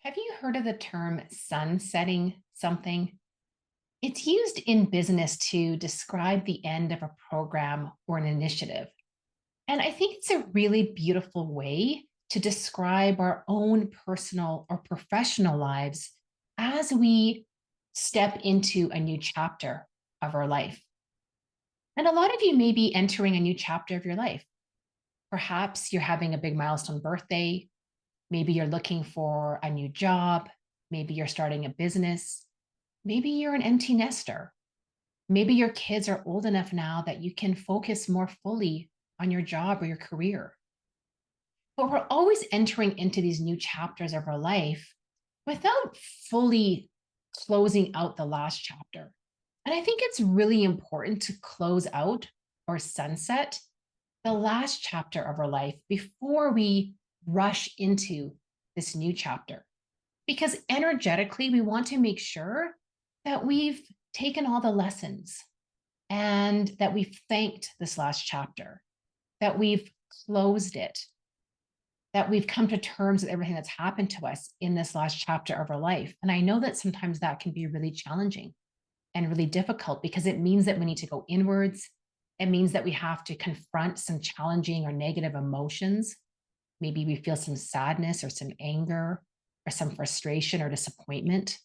Have you heard of the term sunsetting something? It's used in business to describe the end of a program or an initiative. And I think it's a really beautiful way to describe our own personal or professional lives as we step into a new chapter of our life. And a lot of you may be entering a new chapter of your life. Perhaps you're having a big milestone birthday. Maybe you're looking for a new job. Maybe you're starting a business. Maybe you're an empty nester. Maybe your kids are old enough now that you can focus more fully on your job or your career. But we're always entering into these new chapters of our life without fully closing out the last chapter. And I think it's really important to close out or sunset the last chapter of our life before we rush into this new chapter. Because energetically, we want to make sure that we've taken all the lessons and that we've thanked this last chapter, that we've closed it, that we've come to terms with everything that's happened to us in this last chapter of our life. And I know that sometimes that can be really challenging and really difficult because it means that we need to go inwards. It means that we have to confront some challenging or negative emotions. Maybe we feel some sadness or some anger or some frustration or disappointment.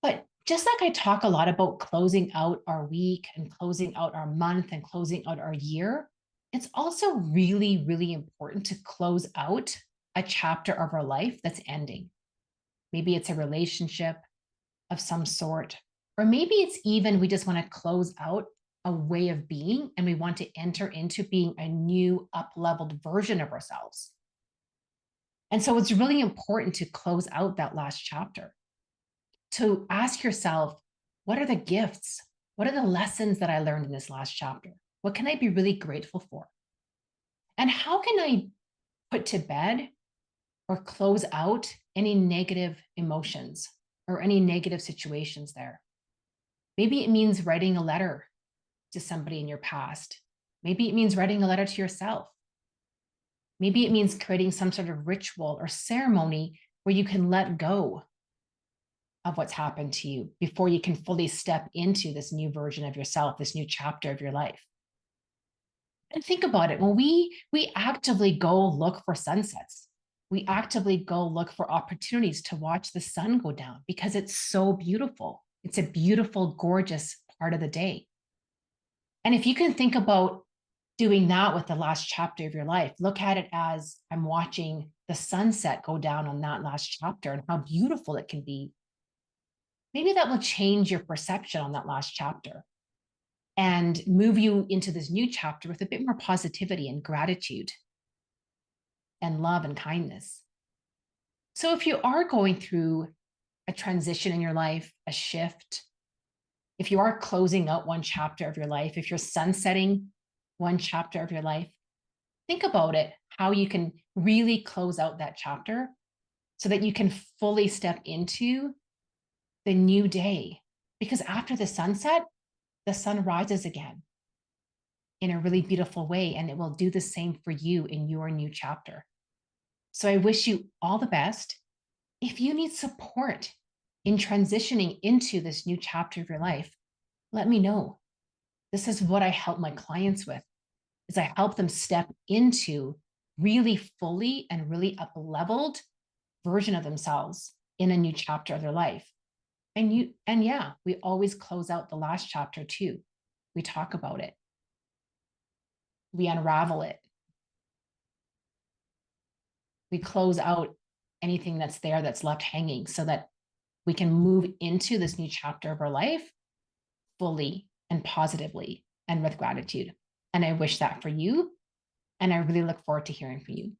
But just like I talk a lot about closing out our week and closing out our month and closing out our year, it's also really, really important to close out a chapter of our life that's ending. Maybe it's a relationship of some sort, or maybe it's even we just want to close out a way of being and we want to enter into being a new up-leveled version of ourselves. And so it's really important to close out that last chapter, to ask yourself, what are the gifts? What are the lessons that I learned in this last chapter? What can I be really grateful for? And how can I put to bed or close out any negative emotions or any negative situations there? Maybe it means writing a letter to somebody in your past. Maybe it means writing a letter to yourself. Maybe it means creating some sort of ritual or ceremony where you can let go of what's happened to you before you can fully step into this new version of yourself, this new chapter of your life. And think about it. When we actively go look for sunsets, we actively go look for opportunities to watch the sun go down because it's so beautiful. It's a beautiful, gorgeous part of the day. And if you can think about doing that with the last chapter of your life, look at it as I'm watching the sunset go down on that last chapter and how beautiful it can be. Maybe that will change your perception on that last chapter and move you into this new chapter with a bit more positivity and gratitude and love and kindness. So if you are going through a transition in your life, a shift, if you are closing out one chapter of your life, if you're sunsetting one chapter of your life, think about it, how you can really close out that chapter so that you can fully step into the new day. Because after the sunset, the sun rises again in a really beautiful way, and it will do the same for you in your new chapter. So I wish you all the best. If you need support in transitioning into this new chapter of your life, let me know. This is what I help my clients with, is I help them step into really fully and really up-leveled version of themselves in a new chapter of their life. And yeah, we always close out the last chapter too. We talk about it. We unravel it. We close out anything that's there that's left hanging so that we can move into this new chapter of our life fully and positively and with gratitude. And I wish that for you. And I really look forward to hearing from you.